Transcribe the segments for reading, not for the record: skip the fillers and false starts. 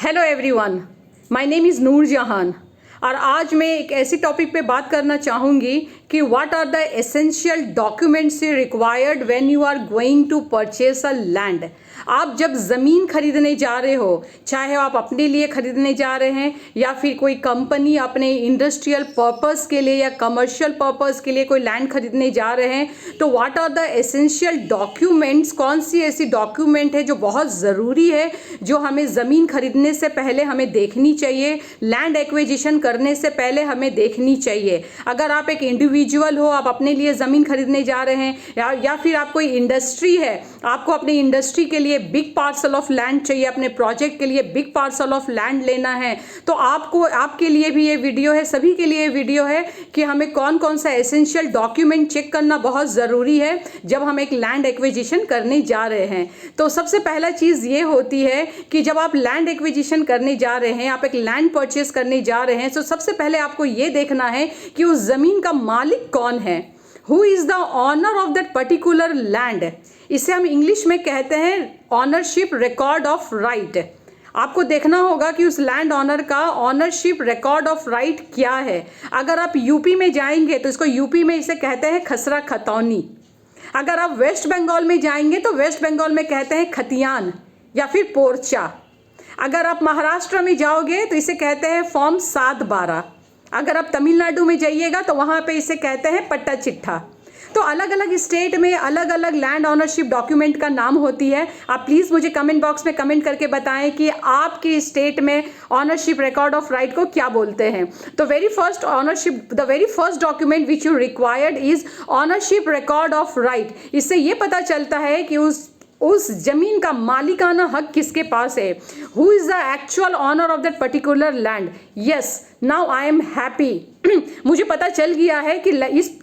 Hello everyone, my name is Noor Jahan और आज मैं एक ऐसी टॉपिक पे बात करना चाहूँगी कि what are the essential documents required when you are going to purchase a land. आप जब ज़मीन खरीदने जा रहे हो, चाहे आप अपने लिए खरीदने जा रहे हैं या फिर कोई कंपनी अपने इंडस्ट्रियल पर्पस के लिए या कमर्शियल पर्पस के लिए कोई लैंड खरीदने जा रहे हैं, तो what are the essential documents, कौन सी ऐसी डॉक्यूमेंट है जो बहुत ज़रूरी है, जो हमें ज़मीन खरीदने से पहले हमें देखनी चाहिए, लैंड एक्विजिशन करने से पहले हमें देखनी चाहिए। अगर आप एक इंडिविजुअल हो, आप अपने लिए ज़मीन खरीदने जा रहे हैं या फिर आप कोई इंडस्ट्री है, आपको अपनी इंडस्ट्री के लिए बिग पार्सल ऑफ लैंड चाहिए, अपने प्रोजेक्ट के लिए बिग पार्सल ऑफ लैंड लेना है, तो आपको, आपके लिए भी ये वीडियो है, सभी के लिए वीडियो है कि हमें कौन कौन सा एसेंशियल डॉक्यूमेंट चेक करना बहुत ज़रूरी है जब हम एक लैंड एक्विजिशन करने जा रहे हैं। तो सबसे पहला चीज़ ये होती है कि जब आप लैंड एक्विजिशन करने जा रहे हैं, आप एक लैंड परचेस करने जा रहे हैं, तो सबसे पहले आपको ये देखना है कि उस ज़मीन का मालिक कौन है। Who is the owner of that particular land. इसे हम इंग्लिश में कहते हैं ऑनरशिप रिकॉर्ड ऑफ राइट। आपको देखना होगा कि उस लैंड ऑनर का ऑनरशिप रिकॉर्ड ऑफ राइट क्या है। अगर आप यूपी में जाएंगे तो इसको यूपी में इसे कहते हैं खसरा खतौनी। अगर आप वेस्ट बंगाल में जाएंगे तो वेस्ट बंगाल में कहते हैं खतियान या फिर पोर्चा। अगर आप महाराष्ट्र में जाओगे तो इसे कहते हैं फॉर्म 7/12। अगर आप तमिलनाडु में जाइएगा तो वहाँ पे इसे कहते हैं पट्टा चिट्ठा। तो अलग अलग स्टेट में अलग अलग लैंड ऑनरशिप डॉक्यूमेंट का नाम होती है। आप प्लीज़ मुझे कमेंट बॉक्स में कमेंट करके बताएं कि आपकी स्टेट में ऑनरशिप रिकॉर्ड ऑफ राइट को क्या बोलते हैं। तो the very first document which you required is ownership record of right. इससे ये पता चलता है कि उस जमीन का मालिकाना हक किसके पास है। Who is the actual owner of that particular land. Yes, now I am happy. मुझे पता चल गया है कि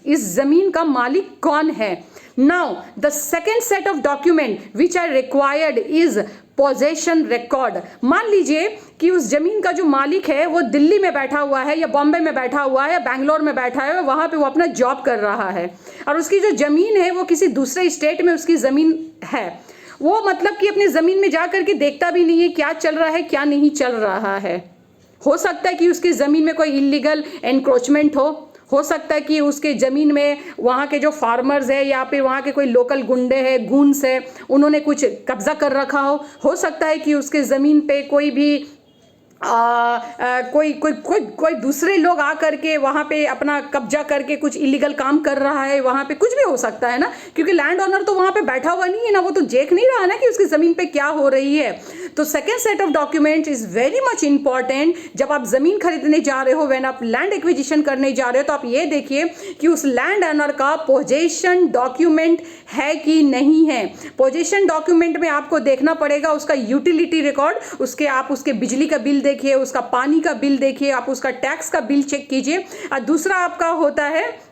इस जमीन का मालिक कौन है। Now the second set of document which I required is possession record. मान लीजिए कि उस जमीन का जो मालिक है वो दिल्ली में बैठा हुआ है या बॉम्बे में बैठा हुआ है या बैंगलोर में बैठा है, वहाँ पे वो अपना जॉब कर रहा है और उसकी जो ज़मीन है वो किसी दूसरे स्टेट में उसकी ज़मीन है। वो मतलब कि अपनी ज़मीन में जा करके देखता भी नहीं है क्या चल रहा है क्या नहीं चल रहा है। हो सकता है कि उसकी ज़मीन में कोई इलीगल एनक्रोचमेंट हो सकता है कि उसके ज़मीन में वहाँ के जो फार्मर्स है या फिर वहाँ के कोई लोकल गुंडे हैं, गूंस है, उन्होंने कुछ कब्जा कर रखा हो सकता है कि उसके ज़मीन पे कोई भी कोई दूसरे लोग आकर के वहाँ पे अपना कब्जा करके कुछ इलीगल काम कर रहा है। वहाँ पे कुछ भी हो सकता है ना, क्योंकि लैंड ओनर तो वहाँ पे बैठा हुआ नहीं है ना, वो तो देख नहीं रहा ना कि उसकी ज़मीन पे क्या हो रही है। तो second set of document is very much important. जब आप ज़मीन खरीदने जा रहे हो, व्हेन आप लैंड एक्विजिशन करने जा रहे हो, तो आप ये देखिए कि उस लैंड ओनर का पोजेशन डॉक्यूमेंट है कि नहीं है। पोजेशन डॉक्यूमेंट में आपको देखना पड़ेगा उसका यूटिलिटी रिकॉर्ड, आप उसके बिजली का बिल देखिए, उसका पानी का बिल देखिए, आप उसका टैक्स का बिल चेक कीजिए। और दूसरा आपका होता है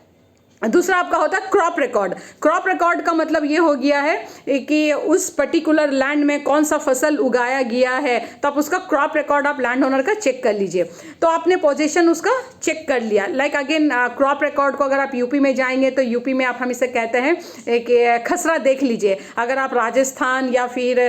क्रॉप रिकॉर्ड। क्रॉप रिकॉर्ड का मतलब ये हो गया है कि उस पर्टिकुलर लैंड में कौन सा फसल उगाया गया है, तो आप उसका क्रॉप रिकॉर्ड आप लैंड ओनर का चेक कर लीजिए। तो आपने पोजीशन उसका चेक कर लिया। लाइक अगेन क्रॉप रिकॉर्ड को अगर आप यूपी में जाएंगे तो यूपी में आप हम इसे कहते हैं कि खसरा देख लीजिए। अगर आप राजस्थान या फिर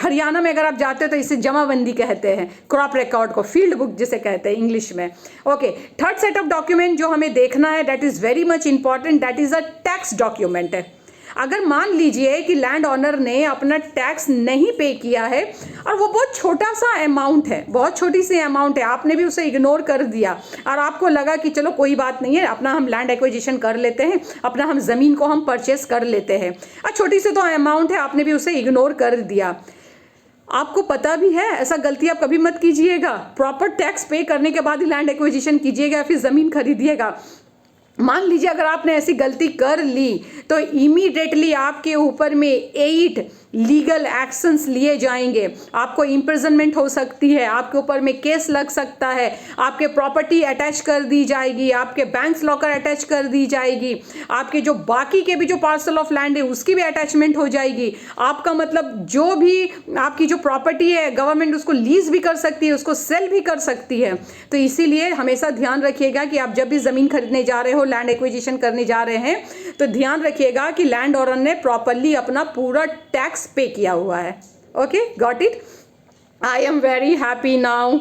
हरियाणा में अगर आप जाते हो तो इसे जमाबंदी कहते हैं, क्रॉप रिकॉर्ड को फील्ड बुक जिसे कहते हैं इंग्लिश में। Okay, third set of document जो हमें देखना है, that is very much important, that is a tax document है। अगर मान लीजिए कि लैंड ऑनर ने अपना टैक्स नहीं पे किया है और वो बहुत छोटा सा अमाउंट है, बहुत छोटी सी अमाउंट है, आपने भी उसे इग्नोर कर दिया और आपको लगा कि चलो कोई बात नहीं है, अपना हम लैंड एक्विजिशन कर लेते हैं, अपना हम ज़मीन को हम परचेस कर लेते हैं, और छोटी सी तो अमाउंट है, आपने भी उसे इग्नोर कर दिया। आपको पता भी है, ऐसा गलती आप कभी मत कीजिएगा। प्रॉपर टैक्स पे करने के बाद ही लैंड एक्विजिशन कीजिएगा या फिर ज़मीन खरीदिएगा। मान लीजिए अगर आपने ऐसी गलती कर ली तो इमीडिएटली आपके ऊपर में 8 लीगल एक्शंस लिए जाएंगे। आपको इम्प्रिजनमेंट हो सकती है, आपके ऊपर में केस लग सकता है, आपके प्रॉपर्टी अटैच कर दी जाएगी, आपके बैंक लॉकर अटैच कर दी जाएगी, आपके जो बाकी के भी जो पार्सल ऑफ लैंड है उसकी भी अटैचमेंट हो जाएगी। आपका मतलब जो भी आपकी जो प्रॉपर्टी है गवर्नमेंट उसको लीज भी कर सकती है, उसको सेल भी कर सकती है। तो इसीलिए हमेशा ध्यान रखिएगा कि आप जब भी ज़मीन खरीदने जा रहे हो, लैंड एक्विजिशन करने जा रहे हैं, तो ध्यान रखिएगा कि लैंड ओनर ने प्रॉपरली अपना पूरा टैक्स पे किया हुआ है। Okay, got it. I am very happy now.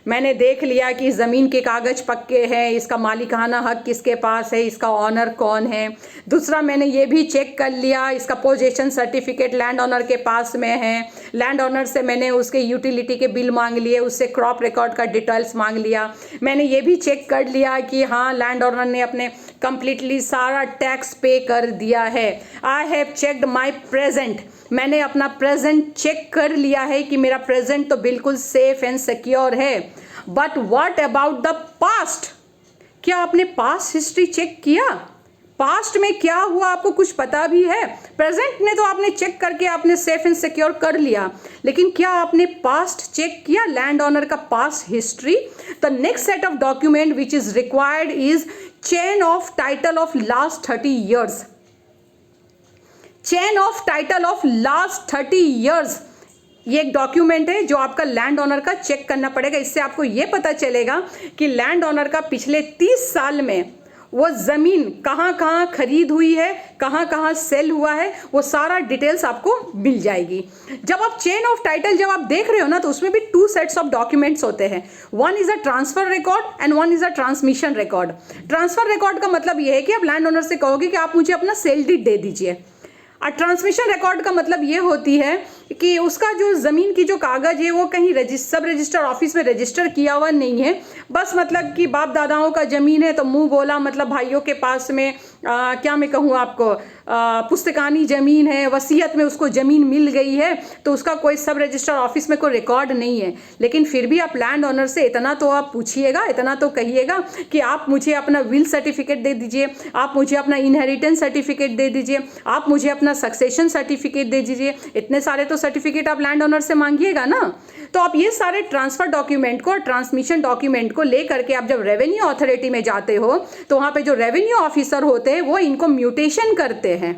मैंने देख लिया कि ज़मीन के कागज़ पक्के हैं, इसका मालिकाना हक किसके पास है, इसका ऑनर कौन है। दूसरा, मैंने ये भी चेक कर लिया इसका पोजेशन सर्टिफिकेट लैंड ऑनर के पास में है। लैंड ऑनर से मैंने उसके यूटिलिटी के बिल मांग लिए, उससे क्रॉप रिकॉर्ड का डिटेल्स मांग लिया। मैंने ये भी चेक कर लिया कि हाँ, लैंड ऑनर ने अपने कंप्लीटली सारा टैक्स पे कर दिया है। I have checked my present, मैंने अपना प्रेजेंट चेक कर लिया है कि मेरा प्रेजेंट तो बिल्कुल सेफ एंड सिक्योर है। But what about the past? क्या आपने पास्ट हिस्ट्री चेक किया? पास्ट में क्या हुआ आपको कुछ पता भी है? प्रेजेंट में तो आपने चेक करके आपने सेफ एंड सिक्योर कर लिया, लेकिन क्या आपने पास्ट चेक किया, लैंड ऑनर का past history? The next set of document which is required is chain of title of last 30 years. Chain of title of last 30 years, ये एक डॉक्यूमेंट है जो आपका लैंड ऑनर का चेक करना पड़ेगा। इससे आपको ये पता चलेगा कि लैंड ऑनर का पिछले 30 साल में वो ज़मीन कहाँ कहाँ खरीद हुई है, कहाँ कहाँ सेल हुआ है, वो सारा डिटेल्स आपको मिल जाएगी। जब आप चेन ऑफ टाइटल जब आप देख रहे हो ना, तो उसमें भी 2 सेट्स ऑफ डॉक्यूमेंट्स होते हैं। One is a transfer record and one is a transmission record. Transfer record का मतलब ये है कि आप लैंड ऑनर से कहोगे कि आप मुझे अपना सेल डीड दे दीजिए। और ट्रांसमिशन रिकॉर्ड का मतलब ये होती है कि उसका जो ज़मीन की जो कागज़ है वो कहीं सब रजिस्टर ऑफिस में रजिस्टर किया हुआ नहीं है। बस मतलब कि बाप दादाओं का ज़मीन है तो मुंह बोला, मतलब भाइयों के पास में क्या मैं कहूँ आपको, पुस्तकानी ज़मीन है, वसीयत में उसको ज़मीन मिल गई है, तो उसका कोई सब रजिस्टर ऑफिस में कोई रिकॉर्ड नहीं है। लेकिन फिर भी आप लैंड ऑनर से इतना तो आप पूछिएगा, इतना तो कहिएगा कि आप मुझे अपना विल सर्टिफिकेट दे दीजिए, आप मुझे अपना इनहेरिटेंस सर्टिफिकेट दे दीजिए, आप मुझे अपना सक्सेशन सर्टिफिकेट दे दीजिए। इतने सारे तो सर्टिफिकेट आप लैंड ऑनर से मांगिएगा ना। तो आप ये सारे ट्रांसफर डॉक्यूमेंट को और ट्रांसमिशन डॉक्यूमेंट को लेकर के आप जब रेवेन्यू अथॉरिटी में जाते हो, तो वहाँ पे जो रेवेन्यू ऑफिसर होते हैं वो इनको म्यूटेशन करते हैं,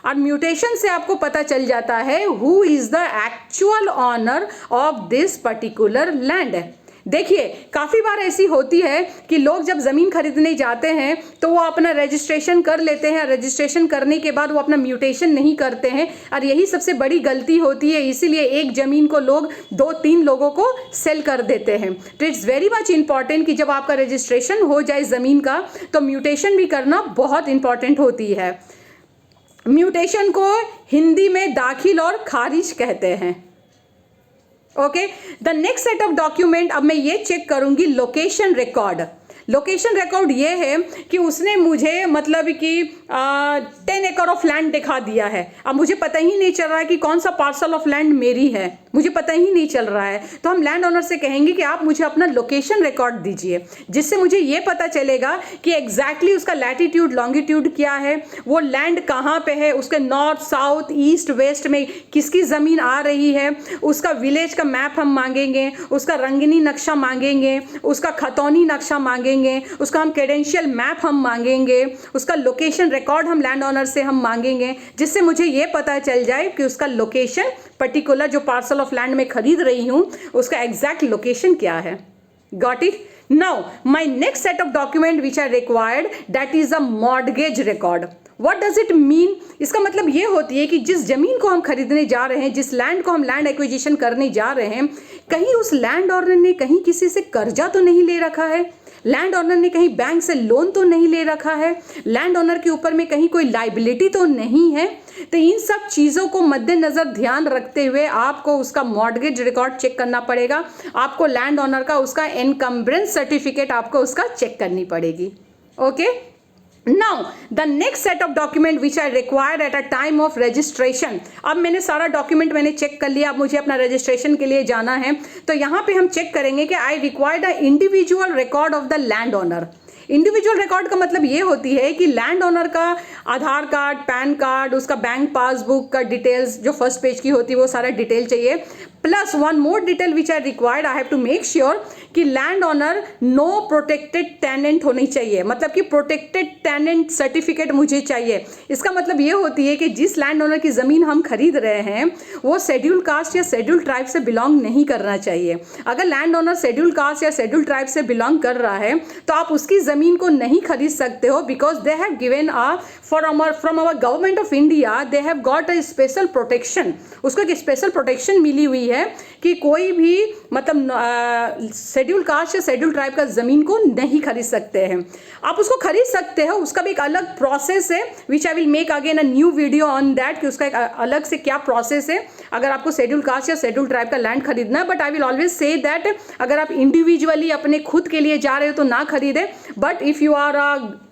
और म्यूटेशन से आपको पता चल जाता है who is the actual owner of this particular land. देखिए, काफ़ी बार ऐसी होती है कि लोग जब ज़मीन खरीदने जाते हैं तो वो अपना रजिस्ट्रेशन कर लेते हैं, रजिस्ट्रेशन करने के बाद वो अपना म्यूटेशन नहीं करते हैं, और यही सबसे बड़ी गलती होती है। इसीलिए एक ज़मीन को लोग 2-3 लोगों को सेल कर देते हैं। तो इट्स वेरी मच इंपॉर्टेंट कि जब आपका रजिस्ट्रेशन हो जाए ज़मीन का, तो म्यूटेशन भी करना बहुत इंपॉर्टेंट होती है। म्यूटेशन को हिंदी में दाखिल और खारिज कहते हैं। Okay, the next set of document, अब मैं ये चेक करूंगी लोकेशन रिकॉर्ड। लोकेशन रिकॉर्ड ये है कि उसने मुझे मतलब कि 10 एकड़ ऑफ लैंड दिखा दिया है। अब मुझे पता ही नहीं चल रहा है कि कौन सा पार्सल ऑफ लैंड मेरी है, मुझे पता ही नहीं चल रहा है। तो हम लैंड ओनर से कहेंगे कि आप मुझे अपना लोकेशन रिकॉर्ड दीजिए, जिससे मुझे ये पता चलेगा कि एग्जैक्टली उसका लैटिट्यूड लॉन्गिट्यूड क्या है, वो लैंड कहाँ पे है, उसके नॉर्थ साउथ ईस्ट वेस्ट में किसकी ज़मीन आ रही है, उसका विलेज का मैप हम मांगेंगे, उसका रंगनी नक्शा मांगेंगे, उसका खतौनी नक्शा मांगेंगे, उसका हम क्रेडेंशियल मैप हम मांगेंगे, उसका लोकेशन रिकॉर्ड हम लैंड ऑनर से हम मांगेंगे, जिससे मुझे ये पता चल जाए कि उसका लोकेशन पर्टिकुलर जो पार्सल ऑफ लैंड में खरीद रही हूँ उसका एग्जैक्ट लोकेशन क्या है। Got it? Now my next set of document which are required, that is a mortgage record. What does it mean? इसका मतलब ये होती है कि जिस जमीन को हम खरीदने जा रहे हैं, जिस लैंड को हम लैंड एक्विजिशन करने जा रहे हैं, कहीं उस लैंड ऑनर ने कहीं किसी से कर्जा तो नहीं ले रखा है, लैंड ऑनर ने कहीं बैंक से लोन तो नहीं ले रखा है, लैंड ऑनर के ऊपर में कहीं कोई लाइबिलिटी तो नहीं है। तो इन सब चीज़ों को मद्देनजर ध्यान रखते हुए आपको उसका मॉर्गेज रिकॉर्ड चेक करना पड़ेगा। आपको लैंड ऑनर का उसका एनकम्बरेंस सर्टिफिकेट आपको उसका चेक करनी पड़ेगी। Okay, now the next set of document which I required at a time of registration. अब मैंने सारा डॉक्यूमेंट मैंने चेक कर लिया, अब मुझे अपना रजिस्ट्रेशन के लिए जाना है, तो यहाँ पे हम चेक करेंगे कि I required a individual record of the land owner. Individual record का मतलब ये होती है कि लैंड ऑनर का आधार कार्ड, पैन कार्ड, उसका बैंक पासबुक का डिटेल्स जो फर्स्ट पेज की होती है वो सारा डिटेल चाहिए, plus one more detail which I required, I have to make sure कि land owner no protected tenant होनी चाहिए, मतलब कि प्रोटेक्टेड टेनेंट सर्टिफिकेट मुझे चाहिए। इसका मतलब ये होती है कि जिस लैंड ऑनर की ज़मीन हम खरीद रहे हैं वो शेड्यूल कास्ट या शेड्यूल ट्राइब से बिलोंग नहीं करना चाहिए। अगर लैंड ऑनर शेड्यूल कास्ट या शेड्यूल ट्राइब से बिलोंग कर रहा है तो आप उसकी ज़मीन को नहीं खरीद सकते हो, because they have given from our government of India, they have got a special protection. उसको एक स्पेशल प्रोटेक्शन मिली हुई है कि कोई भी मतलब शेड्यूल कास्ट या शेड्यूल ट्राइब का ज़मीन को नहीं खरीद सकते हैं। आप उसको खरीद सकते हो, उसका भी एक अलग प्रोसेस है, which I will make again a new video on that, कि उसका एक अलग से क्या प्रोसेस है अगर आपको शेड्यूल कास्ट या शेड्यूल ट्राइब का लैंड खरीदना है। But I will always say that अगर आप इंडिविजुअली अपने खुद के लिए जा रहे हो तो ना खरीदें, but if you are a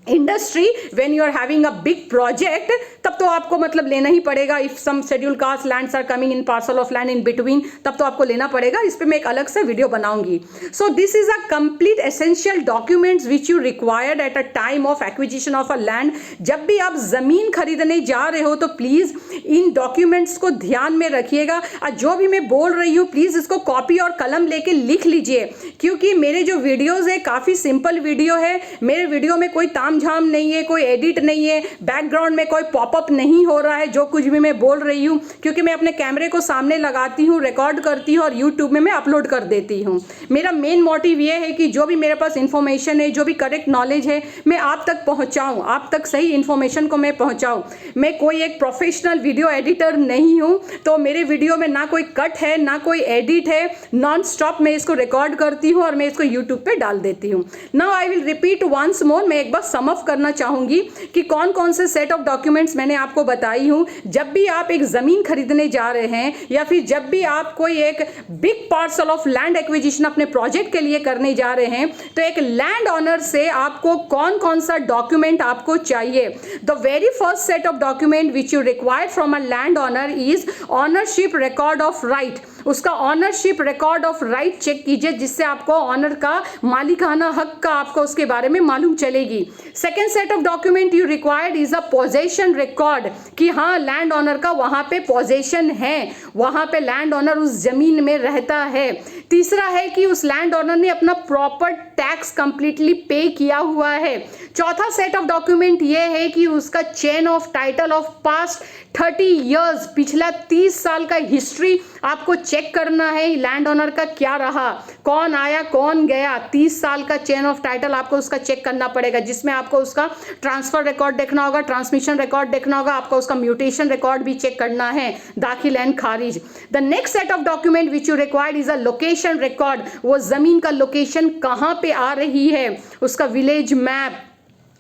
industry when you are having a big project, तब तो आपको मतलब लेना ही पड़ेगा। If some schedule caste lands are coming in parcel of land in between, तब तो आपको लेना पड़ेगा। इस पे मैं एक अलग से वीडियो बनाऊंगी। So this is a complete essential documents which you required at a time of acquisition of a land. जब भी आप जमीन खरीदने जा रहे हो तो प्लीज इन डॉक्यूमेंट्स को ध्यान में रखिएगा। जो भी मैं बोल रही हूँ प्लीज इसको कॉपी और कलम लेके लिख लीजिए, क्योंकि मेरे जो वीडियोज है काफी सिंपल वीडियो है। मेरे वीडियो में कोई झाम नहीं है, कोई एडिट नहीं है, बैकग्राउंड में कोई पॉपअप नहीं हो रहा है जो कुछ भी मैं बोल रही हूँ, क्योंकि मैं अपने कैमरे को सामने लगाती हूँ, रिकॉर्ड करती हूँ और यूट्यूब में मैं अपलोड कर देती हूँ। मेरा मेन मोटिव ये है कि जो भी मेरे पास इंफॉर्मेशन है, जो भी करेक्ट नॉलेज है, मैं आप तक पहुँचाऊँ, आप तक सही इन्फॉर्मेशन को मैं पहुँचाऊँ। मैं कोई एक प्रोफेशनल वीडियो एडिटर नहीं हूँ, तो मेरे वीडियो में ना कोई कट है ना कोई एडिट है, नॉन स्टॉप मैं इसको रिकॉर्ड करती हूँ और मैं इसको यूट्यूब पे डाल देती हूँ। Now I will repeat once more, मैं एक बार सम अप करना चाहूंगी कि कौन कौन से सेट ऑफ डॉक्यूमेंट्स मैंने आपको बताई हूं। जब भी आप एक जमीन खरीदने जा रहे हैं या फिर जब भी आप कोई एक big parcel of land acquisition अपने प्रोजेक्ट के लिए करने जा रहे हैं, तो एक लैंड ऑनर से आपको कौन कौन सा डॉक्यूमेंट आपको चाहिए। The very first set of document which you required from a land owner is ownership record of right. उसका ownership record of right check कीजिए, जिससे आपको ऑनर का मालिकाना हक का आपको उसके बारे में मालूम चलेगी। Second set of document you required is a possession record, कि हाँ लैंड ऑनर का वहां पे पोजेशन है, वहां पे लैंड ऑनर उस जमीन में रहता है। तीसरा है कि उस लैंड ऑनर ने अपना प्रॉपर टैक्स कंप्लीटली पे किया हुआ है। चौथा सेट ऑफ डॉक्यूमेंट ये है कि उसका chain of title of past 30 years, पिछला 30 साल का हिस्ट्री आपको चेक करना है। लैंड ऑनर का क्या रहा, कौन आया कौन गया, 30 साल का चेन ऑफ टाइटल आपको उसका चेक करना पड़ेगा, जिसमें आपको उसका ट्रांसफर रिकॉर्ड देखना होगा, ट्रांसमिशन रिकॉर्ड देखना होगा, आपको उसका म्यूटेशन रिकॉर्ड भी चेक करना है, दाखिल एंड खारिज। The next set of document which you required is a location record, वो जमीन का लोकेशन कहाँ पे आ रही है, उसका विलेज मैप,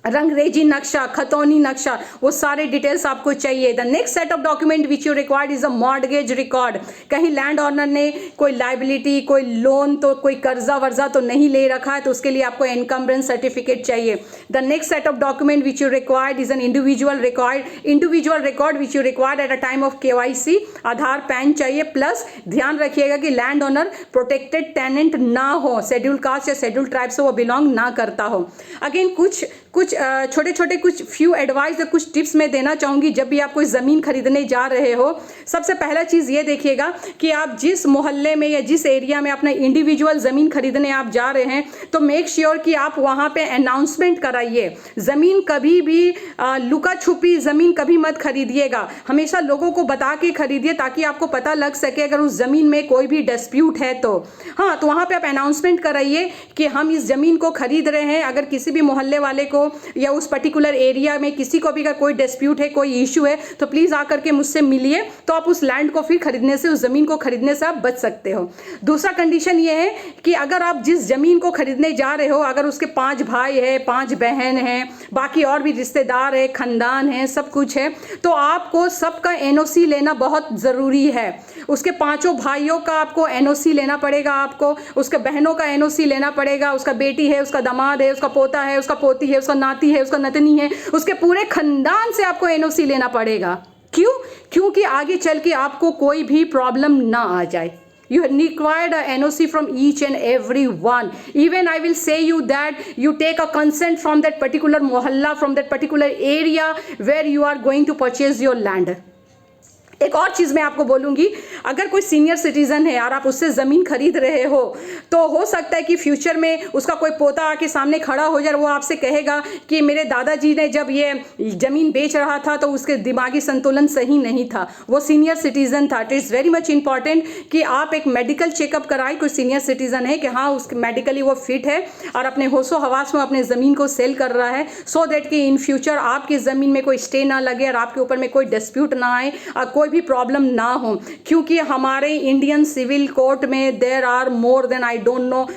रंगरेजी नक्शा, खतौनी नक्शा, वो सारे डिटेल्स आपको चाहिए। The next set of document which you required is a mortgage record, कहीं लैंड ऑनर ने कोई लाइबिलिटी, कोई लोन, तो कोई कर्जा वर्जा तो नहीं ले रखा है, तो उसके लिए आपको एनकम्बरेंस सर्टिफिकेट चाहिए। The next set of document which you required is an individual record which you required at a time of KYC, Aadhaar pan चाहिए। प्लस ध्यान रखिएगा कि लैंड ऑनर प्रोटेक्टेड टेनेंट ना हो, शेड्यूल कास्ट या schedule tribe से वो belong ना करता हो। अगेन कुछ छोटे छोटे कुछ फ्यू एडवाइस या कुछ टिप्स मैं देना चाहूँगी जब भी आप कोई ज़मीन खरीदने जा रहे हो। सबसे पहला चीज़ ये देखिएगा कि आप जिस मोहल्ले में या जिस एरिया में अपना इंडिविजुअल ज़मीन खरीदने आप जा रहे हैं, तो मेक श्योर कि आप वहाँ पे अनाउंसमेंट कराइए। ज़मीन कभी भी लुका छुपी ज़मीन कभी मत खरीदिएगा, हमेशा लोगों को बता के खरीदिए ताकि आपको पता लग सके अगर उस ज़मीन में कोई भी डिस्प्यूट है तो। हाँ, तो वहाँ पर आप अनाउंसमेंट कराइए कि हम इस ज़मीन को खरीद रहे हैं। अगर किसी भी मोहल्ले वाले को या उस पर्टिकुलर एरिया में किसी को भी अगर कोई डिस्प्यूट है, कोई इशू है, तो प्लीज आकर के मुझसे मिलिए, तो आप उस लैंड को फिर खरीदने से, उस जमीन को खरीदने से आप बच सकते हो। दूसरा कंडीशन ये है कि अगर आप जिस जमीन को खरीदने जा रहे हो, अगर उसके 5 भाई है, 5 बहन है, बाकी और भी रिश्तेदार है, खानदान है, सब कुछ है, तो आपको सबका NOC लेना बहुत जरूरी है। उसके 5 भाइयों का आपको NOC लेना पड़ेगा, आपको उसके बहनों का NOC लेना पड़ेगा, उसका बेटी है, उसका दामाद है, उसका पोता है, उसका पोती है, उसका नाती है, उसका नतनी है, उसके पूरे खानदान से आपको NOC लेना पड़ेगा। क्यों? क्योंकि आगे चल के आपको कोई भी प्रॉब्लम ना आ जाए। You required a NOC from each and every one. Even I will say you that you take a consent from that particular mohalla, from that particular area where you are going to purchase your land. एक और चीज़ मैं आपको बोलूँगी, अगर कोई senior citizen है और आप उससे ज़मीन खरीद रहे हो, तो हो सकता है कि फ्यूचर में उसका कोई पोता आके सामने खड़ा हो जाए, वो आपसे कहेगा कि मेरे दादाजी ने जब ये ज़मीन बेच रहा था तो उसके दिमागी संतुलन सही नहीं था, वो सीनियर सिटीज़न था। It is very much important कि आप एक मेडिकल चेकअप कराएं, कोई सीनियर सिटीज़न है कि हाँ उस मेडिकली वो फिट है और अपने होशो हवास में अपने ज़मीन को सेल कर रहा है, सो दैट कि इन फ्यूचर आपकी ज़मीन में कोई स्टे ना लगे और आपके ऊपर में कोई डिस्प्यूट ना आए और कोई भी प्रॉब्लम ना हो। क्योंकि हमारे इंडियन सिविल कोर्ट में there are more than I don't know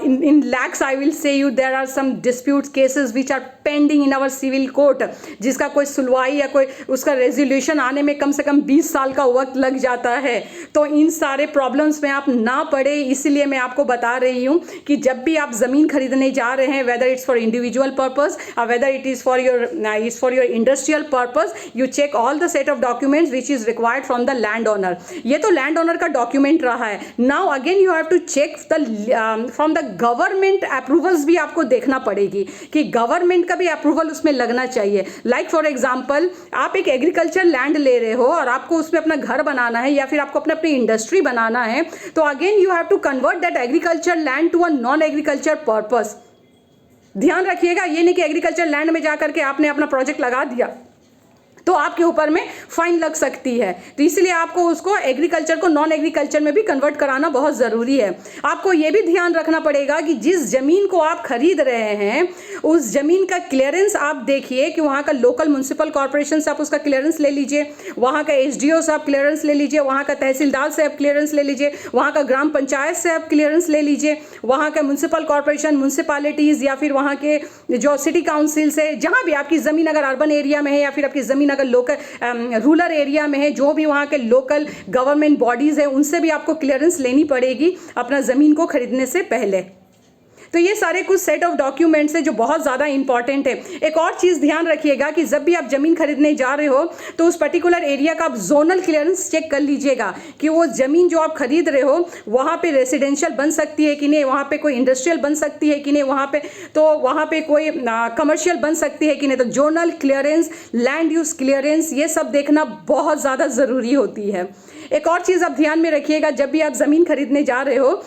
in lakhs I will say you there are some dispute cases which are pending in our civil court, जिसका कोई सुनवाई या कोई उसका रेजोल्यूशन आने में कम से कम 20 साल का वक्त लग जाता है। तो इन सारे प्रॉब्लम्स में आप ना पड़े, इसीलिए मैं आपको बता रही हूँ कि जब भी आप ज़मीन खरीदने जा रहे हैं, whether it's for individual purpose और whether it is for your industrial purpose, you check all the set of documents which is required from the land owner. ये तो लैंड ओनर का डॉक्यूमेंट रहा है। Now again you have to check the from the government approvals भी आपको देखना पड़ेगी कि गवर्नमेंट का भी अप्रूवल उसमें लगना चाहिए। लाइक फॉर एग्जांपल, आप एक एग्रीकल्चर लैंड ले रहे हो और आपको उसमें अपना घर बनाना है या फिर आपको अपनी इंडस्ट्री बनाना है, तो again you have to convert that agriculture land to a non agriculture purpose. ध्यान रखिएगा, ये नहीं कि एग्रीकल्चर लैंड में जाकर के आपने अपना प्रोजेक्ट लगा दिया तो आपके ऊपर में फाइन लग सकती है। तो इसलिए आपको उसको एग्रीकल्चर को नॉन एग्रीकल्चर में भी कन्वर्ट कराना बहुत ज़रूरी है। आपको ये भी ध्यान रखना पड़ेगा कि जिस ज़मीन को आप खरीद रहे हैं उस ज़मीन का क्लियरेंस आप देखिए कि वहाँ का लोकल म्यूनसिपल कॉर्पोरेशन से आप उसका क्लियरेंस ले लीजिए, वहाँ का एसडीओ से आप क्लियरेंस ले लीजिए, वहाँ का तहसीलदार से आप क्लियरेंस ले लीजिए, वहाँ का ग्राम पंचायत से आप क्लियरेंस ले लीजिए, वहाँ का म्यूनसिपल कॉर्पोरेशन, म्यूनसिपालिटीज़ या फिर वहाँ के जो सिटी काउंसिल से, जहाँ भी आपकी ज़मीन अगर अर्बन एरिया में है या फिर आपकी ज़मीन अगर लोकल रूरल एरिया में है, जो भी वहाँ के लोकल गवर्नमेंट बॉडीज़ है उनसे भी आपको क्लियरेंस लेनी पड़ेगी अपना ज़मीन को खरीदने से पहले। तो ये सारे कुछ सेट ऑफ डॉक्यूमेंट्स है जो बहुत ज़्यादा इंपॉर्टेंट है। एक और चीज़ ध्यान रखिएगा कि जब भी आप ज़मीन खरीदने जा रहे हो तो उस पर्टिकुलर एरिया का आप जोनल क्लियरेंस चेक कर लीजिएगा कि वो ज़मीन जो आप खरीद रहे हो वहाँ पे रेसिडेंशियल बन सकती है कि नहीं, वहाँ पे कोई इंडस्ट्रियल बन सकती है कि नहीं, वहाँ पे कोई कमर्शियल बन सकती है कि नहीं। तो zonal clearance, land use clearance, ये सब देखना बहुत ज़्यादा ज़रूरी होती है। एक और चीज़ आप ध्यान में रखिएगा, जब भी आप ज़मीन खरीदने जा रहे हो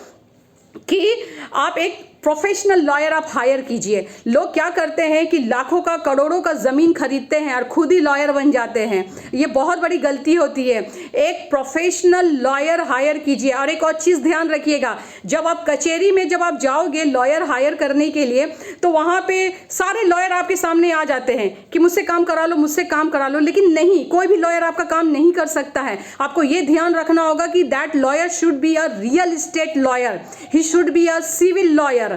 कि आप एक प्रोफेशनल लॉयर आप हायर कीजिए। लोग क्या करते हैं कि लाखों का करोड़ों का ज़मीन खरीदते हैं और खुद ही लॉयर बन जाते हैं, ये बहुत बड़ी गलती होती है। एक प्रोफेशनल लॉयर हायर कीजिए। और एक और चीज़ ध्यान रखिएगा, जब आप कचहरी में जब आप जाओगे लॉयर हायर करने के लिए तो वहाँ पे सारे लॉयर आपके सामने आ जाते हैं कि मुझसे काम करा लो, मुझसे काम करा लो, लेकिन नहीं, कोई भी लॉयर आपका काम नहीं कर सकता है। आपको ये ध्यान रखना होगा कि that lawyer should be a real estate lawyer, he should be a civil lawyer.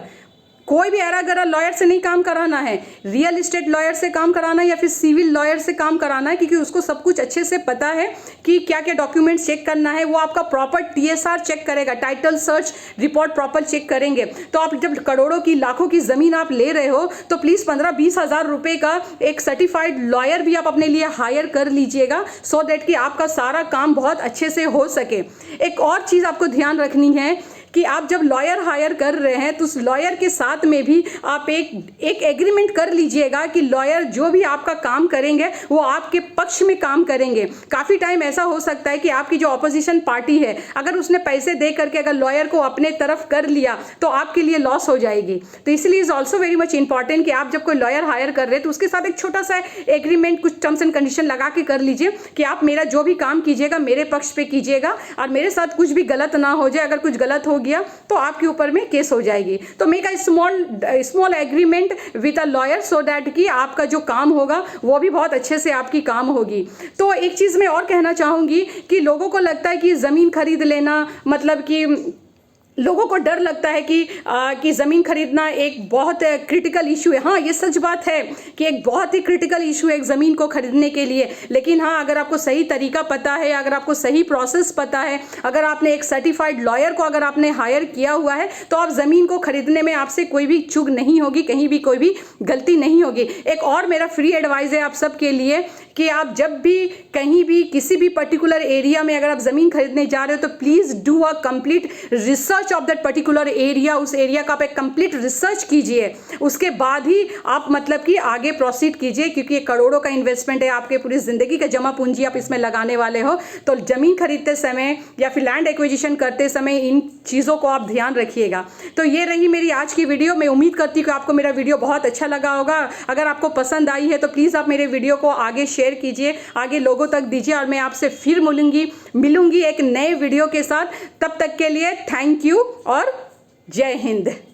कोई भी अरा गरा लॉयर से नहीं काम कराना है, रियल एस्टेट लॉयर से काम कराना है या फिर सिविल लॉयर से काम कराना है, क्योंकि उसको सब कुछ अच्छे से पता है कि क्या क्या डॉक्यूमेंट्स चेक करना है। वो आपका प्रॉपर टीएसआर चेक करेगा, title search report proper check करेंगे। तो आप जब करोड़ों की लाखों की ज़मीन आप ले रहे हो तो प्लीज़ 15-20 हज़ार रुपये का एक सर्टिफाइड लॉयर भी आप अपने लिए हायर कर लीजिएगा, सो दैट कि आपका सारा काम बहुत अच्छे से हो सके। एक और चीज़ आपको ध्यान रखनी है कि आप जब लॉयर हायर कर रहे हैं तो उस लॉयर के साथ में भी आप एक एग्रीमेंट कर लीजिएगा कि लॉयर जो भी आपका काम करेंगे वो आपके पक्ष में काम करेंगे। काफ़ी टाइम ऐसा हो सकता है कि आपकी जो ऑपोजिशन पार्टी है अगर उसने पैसे दे करके अगर लॉयर को अपने तरफ कर लिया तो आपके लिए लॉस हो जाएगी। तो इसलिए is also very much important कि आप जब कोई लॉयर हायर कर रहे हैं तो उसके साथ एक छोटा सा एग्रीमेंट, कुछ टर्म्स एंड कंडीशन लगा के कर लीजिए कि आप मेरा जो भी काम कीजिएगा मेरे पक्ष पे कीजिएगा और मेरे साथ कुछ भी गलत ना हो जाए। अगर कुछ गलत हो गया तो आपके ऊपर में केस हो जाएगी। तो make a small agreement with a lawyer so that कि आपका जो काम होगा वो भी बहुत अच्छे से आपकी काम होगी। तो एक चीज़ मैं और कहना चाहूँगी कि लोगों को लगता है कि ज़मीन खरीद लेना मतलब कि लोगों को डर लगता है कि ज़मीन खरीदना एक बहुत क्रिटिकल इशू है। हाँ, ये सच बात है कि एक बहुत ही क्रिटिकल इशू है एक ज़मीन को खरीदने के लिए, लेकिन हाँ, अगर आपको सही तरीका पता है, अगर आपको सही प्रोसेस पता है, अगर आपने एक सर्टिफाइड लॉयर को अगर आपने हायर किया हुआ है तो आप ज़मीन को खरीदने में आपसे कोई भी चूक नहीं होगी, कहीं भी कोई भी गलती नहीं होगी। एक और मेरा फ्री एडवाइस है आप सबके लिए कि आप जब भी कहीं भी किसी भी पर्टिकुलर एरिया में अगर आप ज़मीन खरीदने जा रहे हो तो please do a complete research of that particular area. उस एरिया का आप एक कंप्लीट रिसर्च कीजिए, उसके बाद ही आप मतलब कि आगे प्रोसीड कीजिए, क्योंकि ये करोड़ों का इन्वेस्टमेंट है, आपके पूरी ज़िंदगी का जमा पूंजी आप इसमें लगाने वाले हो। तो ज़मीन खरीदते समय या फिर लैंड एक्विजिशन करते समय इन चीज़ों को आप ध्यान रखिएगा। तो ये रही मेरी आज की वीडियो। मैं उम्मीद करती हूँ कि आपको मेरा वीडियो बहुत अच्छा लगा होगा। अगर आपको पसंद आई है तो प्लीज़ आप मेरे वीडियो को आगे शेयर कीजिए, आगे लोगों तक दीजिए, और मैं आपसे फिर मिलूंगी एक नए वीडियो के साथ। तब तक के लिए थैंक यू और जय हिंद।